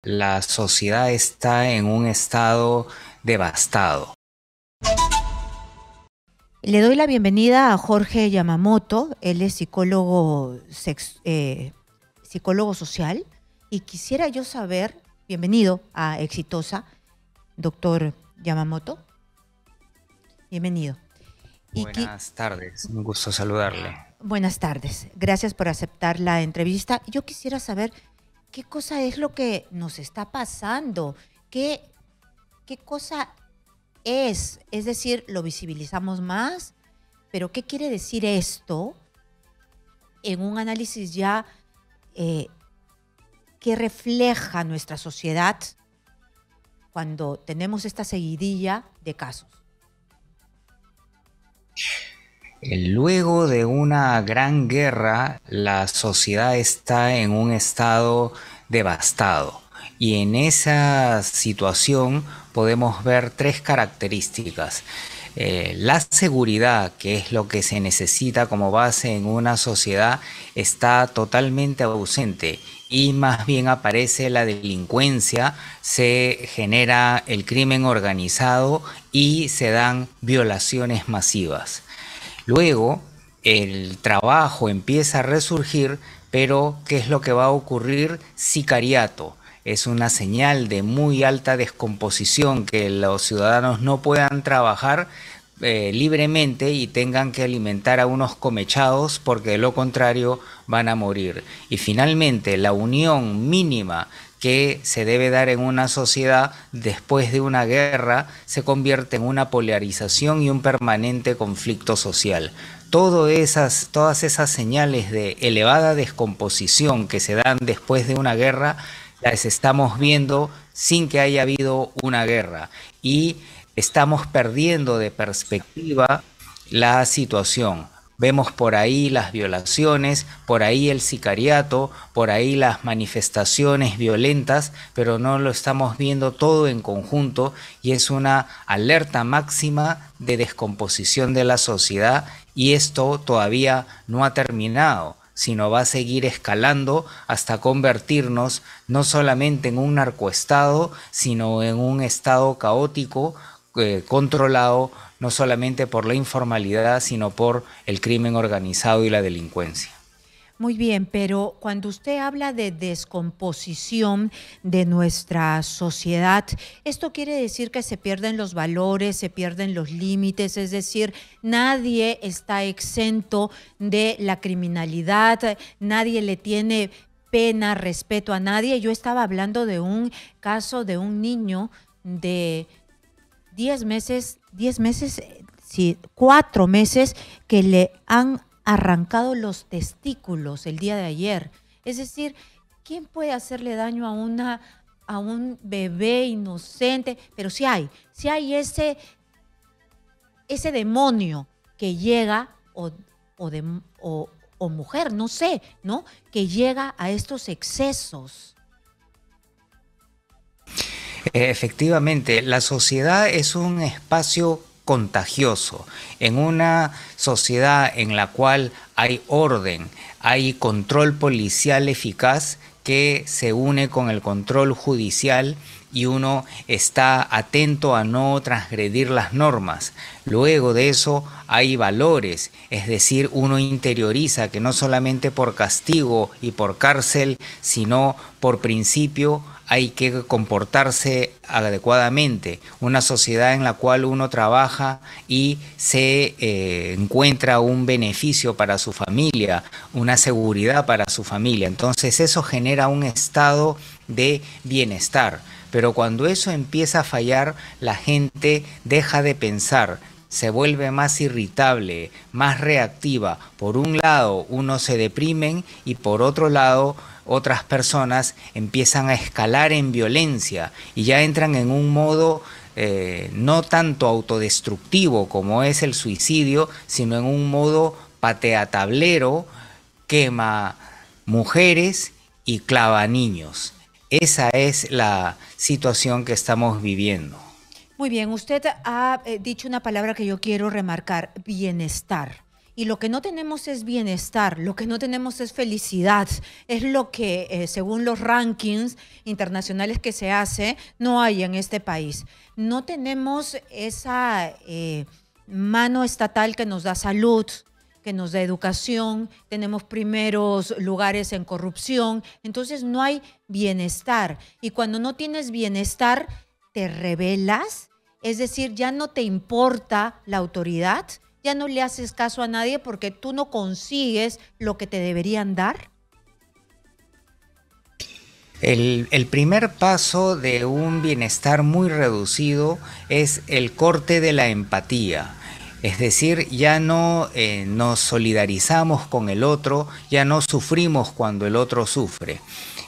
La sociedad está en un estado devastado. Le doy la bienvenida a Jorge Yamamoto. Él es psicólogo, psicólogo social. Y quisiera yo saber, bienvenido a Exitosa, doctor Yamamoto. Bienvenido. Buenas tardes, un gusto saludarle. Buenas tardes. Gracias por aceptar la entrevista. Yo quisiera saber qué cosa es lo que nos está pasando. ¿Qué cosa es? Es decir, lo visibilizamos más, pero ¿qué quiere decir esto en un análisis ya que refleja nuestra sociedad cuando tenemos esta seguidilla de casos? Luego de una gran guerra, la sociedad está en un estado devastado. Y en esa situación podemos ver tres características. La seguridad, que es lo que se necesita como base en una sociedad, está totalmente ausente y más bien aparece la delincuencia, se genera el crimen organizado y se dan violaciones masivas. Luego, el trabajo empieza a resurgir, pero ¿qué es lo que va a ocurrir? Sicariato. Es una señal de muy alta descomposición que los ciudadanos no puedan trabajar libremente y tengan que alimentar a unos comechados porque de lo contrario van a morir. Y finalmente, la unión mínima que se debe dar en una sociedad después de una guerra se convierte en una polarización y un permanente conflicto social. Todas esas señales de elevada descomposición que se dan después de una guerra las estamos viendo sin que haya habido una guerra y estamos perdiendo de perspectiva la situación. Vemos por ahí las violaciones, por ahí el sicariato, por ahí las manifestaciones violentas, pero no lo estamos viendo todo en conjunto y es una alerta máxima de descomposición de la sociedad y esto todavía no ha terminado, sino va a seguir escalando hasta convertirnos no solamente en un narcoestado, sino en un estado caótico, controlado no solamente por la informalidad, sino por el crimen organizado y la delincuencia. Muy bien, pero cuando usted habla de descomposición de nuestra sociedad, ¿esto quiere decir que se pierden los valores, se pierden los límites? Es decir, nadie está exento de la criminalidad, nadie le tiene pena, respeto a nadie. Yo estaba hablando de un caso de un niño de 10 meses, sí, 4 meses que le han arrancado los testículos el día de ayer. Es decir, ¿quién puede hacerle daño a un bebé inocente? Pero sí hay ese demonio que llega o, de, o mujer, no sé, ¿no? Que llega a estos excesos. Efectivamente, la sociedad es un espacio contagioso. En una sociedad en la cual hay orden, hay control policial eficaz que se une con el control judicial y uno está atento a no transgredir las normas. Luego de eso hay valores, es decir, uno interioriza que no solamente por castigo y por cárcel, sino por principio hay que comportarse adecuadamente. Una sociedad en la cual uno trabaja y se encuentra un beneficio para su familia, una seguridad para su familia. Entonces eso genera un estado de bienestar. Pero cuando eso empieza a fallar, la gente deja de pensar, se vuelve más irritable, más reactiva. Por un lado, unos se deprimen y por otro lado, otras personas empiezan a escalar en violencia y ya entran en un modo no tanto autodestructivo como es el suicidio, sino en un modo pateatablero, quema mujeres y clava niños. Esa es la situación que estamos viviendo. Muy bien, usted ha dicho una palabra que yo quiero remarcar, bienestar. Y lo que no tenemos es bienestar, lo que no tenemos es felicidad. Es lo que, según los rankings internacionales que se hace, no hay en este país. No tenemos esa mano estatal que nos da salud, que nos da educación, tenemos primeros lugares en corrupción, entonces no hay bienestar. Y cuando no tienes bienestar, te rebelas, es decir, ya no te importa la autoridad, ya no le haces caso a nadie porque tú no consigues lo que te deberían dar. El primer paso de un bienestar muy reducido es el corte de la empatía. Es decir, ya no nos solidarizamos con el otro, ya no sufrimos cuando el otro sufre.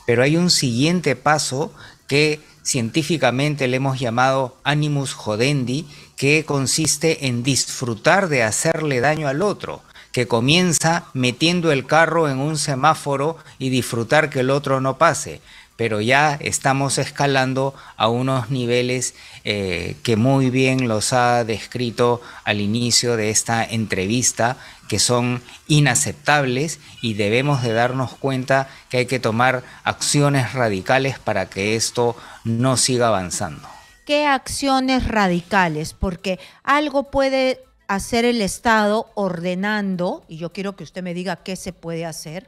Pero hay un siguiente paso que científicamente le hemos llamado animus jodendi, que consiste en disfrutar de hacerle daño al otro, que comienza metiendo el carro en un semáforo y disfrutar que el otro no pase. Pero ya estamos escalando a unos niveles que muy bien los ha descrito al inicio de esta entrevista, que son inaceptables y debemos de darnos cuenta que hay que tomar acciones radicales para que esto no siga avanzando. ¿Qué acciones radicales? Porque algo puede hacer el Estado ordenando, y yo quiero que usted me diga qué se puede hacer,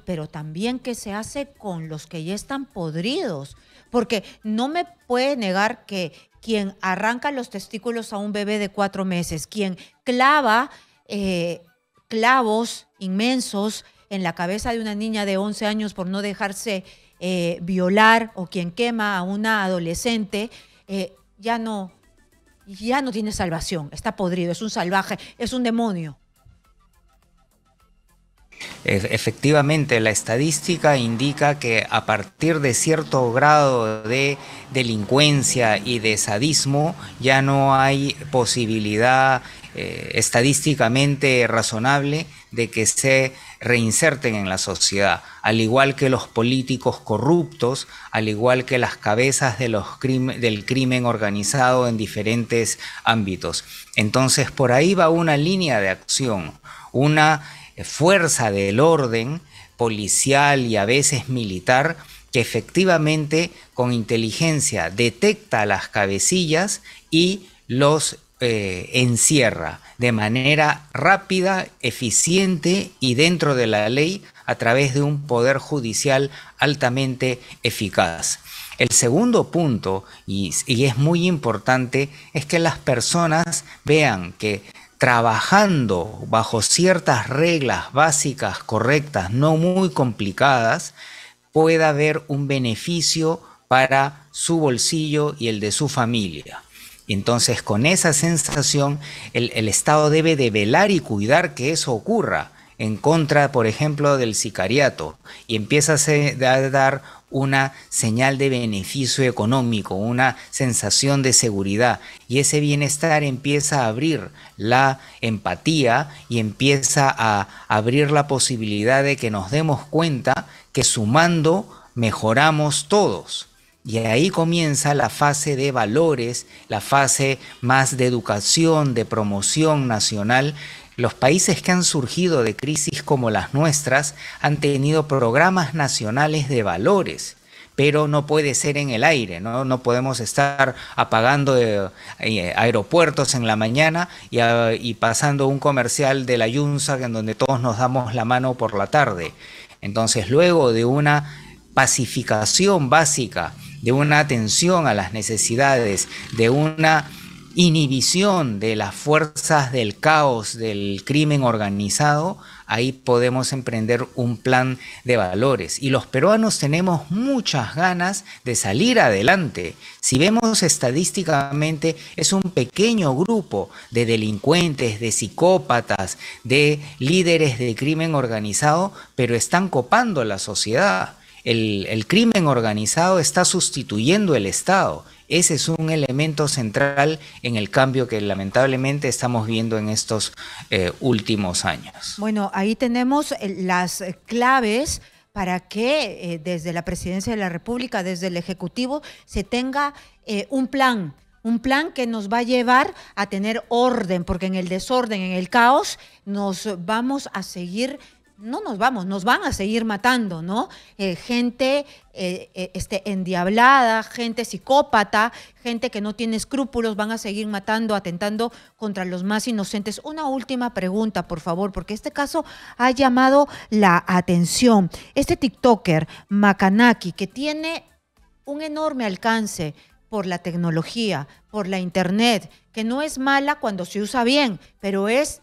pero también qué se hace con los que ya están podridos, porque no me puede negar que quien arranca los testículos a un bebé de 4 meses, quien clava clavos inmensos en la cabeza de una niña de 11 años por no dejarse violar, o quien quema a una adolescente, ya no tiene salvación, está podrido, es un salvaje, es un demonio. Efectivamente, la estadística indica que a partir de cierto grado de delincuencia y de sadismo ya no hay posibilidad estadísticamente razonable de que se reinserten en la sociedad, al igual que los políticos corruptos, al igual que las cabezas de del crimen organizado en diferentes ámbitos. Entonces, por ahí va una línea de acción, una fuerza del orden policial y a veces militar que efectivamente con inteligencia detecta las cabecillas y los encierra de manera rápida, eficiente y dentro de la ley a través de un poder judicial altamente eficaz. El segundo punto, y es muy importante, es que las personas vean que trabajando bajo ciertas reglas básicas correctas, no muy complicadas, pueda haber un beneficio para su bolsillo y el de su familia. Entonces, con esa sensación, el Estado debe de velar y cuidar que eso ocurra en contra, por ejemplo, del sicariato, y empieza a dar una señal de beneficio económico, una sensación de seguridad, y ese bienestar empieza a abrir la empatía y empieza a abrir la posibilidad de que nos demos cuenta que sumando mejoramos todos. Y ahí comienza la fase de valores, la fase más de educación, de promoción nacional. Los países que han surgido de crisis como las nuestras han tenido programas nacionales de valores, pero no puede ser en el aire, no podemos estar apagando aeropuertos en la mañana y pasando un comercial de la Yunza en donde todos nos damos la mano por la tarde. Entonces, luego de una pacificación básica, de una atención a las necesidades, de una inhibición de las fuerzas del caos, del crimen organizado, ahí podemos emprender un plan de valores. Y los peruanos tenemos muchas ganas de salir adelante. Si vemos estadísticamente, es un pequeño grupo de delincuentes, de psicópatas, de líderes de crimen organizado, pero están copando la sociedad. El crimen organizado está sustituyendo el Estado. Ese es un elemento central en el cambio que lamentablemente estamos viendo en estos últimos años. Bueno, ahí tenemos las claves para que desde la Presidencia de la República, desde el Ejecutivo, se tenga un plan un plan que nos va a llevar a tener orden, porque en el desorden, en el caos, nos vamos a seguir, no nos vamos, nos van a seguir matando, ¿no? Gente endiablada, gente psicópata, gente que no tiene escrúpulos, van a seguir matando, atentando contra los más inocentes. Una última pregunta, por favor, porque este caso ha llamado la atención. Este TikToker, Macanaki, que tiene un enorme alcance por la tecnología, por la internet, que no es mala cuando se usa bien, pero es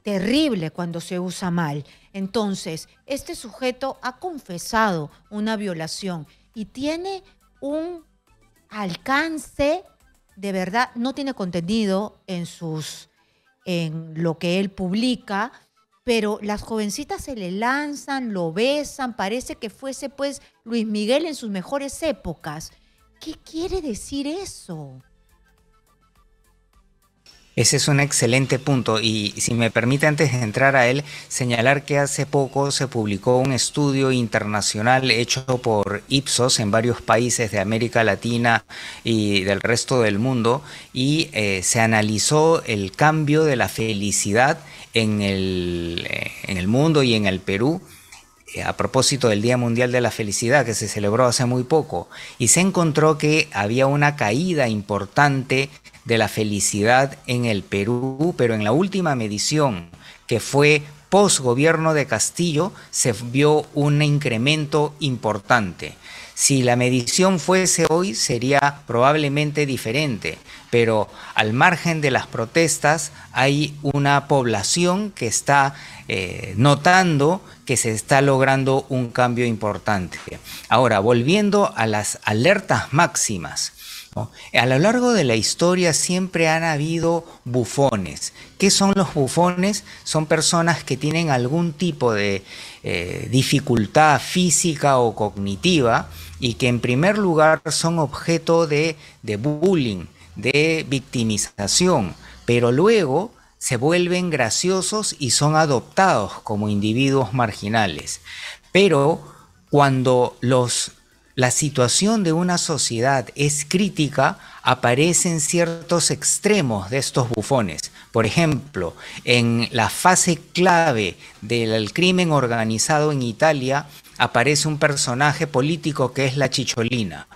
terrible cuando se usa mal. Entonces, este sujeto ha confesado una violación y tiene un alcance, de verdad, no tiene contenido en lo que él publica, pero las jovencitas se le lanzan, lo besan, parece que fuese pues Luis Miguel en sus mejores épocas. ¿Qué quiere decir eso? Ese es un excelente punto y si me permite antes de entrar a él, señalar que hace poco se publicó un estudio internacional hecho por Ipsos en varios países de América Latina y del resto del mundo y se analizó el cambio de la felicidad en el mundo y en el Perú a propósito del Día Mundial de la Felicidad que se celebró hace muy poco y se encontró que había una caída importante de la felicidad en el Perú, pero en la última medición que fue post gobierno de Castillo se vio un incremento importante. Si la medición fuese hoy sería probablemente diferente, pero al margen de las protestas hay una población que está notando que se está logrando un cambio importante. Ahora, volviendo a las alertas máximas, ¿no? A lo largo de la historia siempre han habido bufones. ¿Qué son los bufones? Son personas que tienen algún tipo de dificultad física o cognitiva y que en primer lugar son objeto de bullying, de victimización, pero luego se vuelven graciosos y son adoptados como individuos marginales. Pero cuando la situación de una sociedad es crítica, aparecen ciertos extremos de estos bufones. Por ejemplo, en la fase clave del crimen organizado en Italia, aparece un personaje político que es la Chicholina.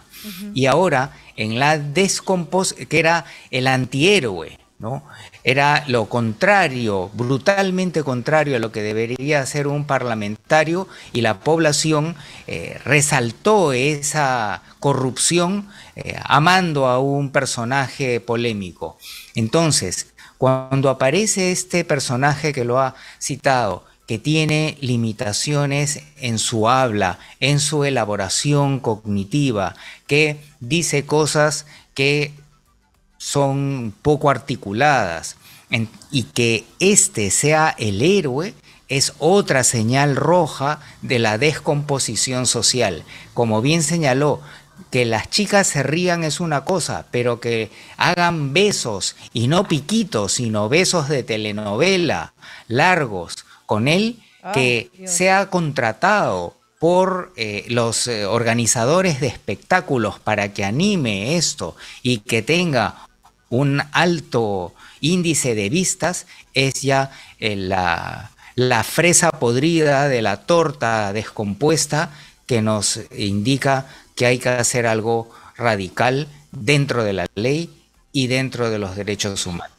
Y ahora, en la descomposición, que era el antihéroe, ¿no? Era lo contrario, brutalmente contrario a lo que debería ser un parlamentario y la población resaltó esa corrupción amando a un personaje polémico. Entonces, cuando aparece este personaje que lo ha citado, que tiene limitaciones en su habla, en su elaboración cognitiva, que dice cosas que son poco articuladas, y que este sea el héroe es otra señal roja de la descomposición social. Como bien señaló, que las chicas se rían es una cosa, pero que hagan besos, y no piquitos, sino besos de telenovela, largos, con él, que sea contratado por los organizadores de espectáculos para que anime esto y que tenga un alto índice de vistas, es ya la fresa podrida de la torta descompuesta que nos indica que hay que hacer algo radical dentro de la ley y dentro de los derechos humanos.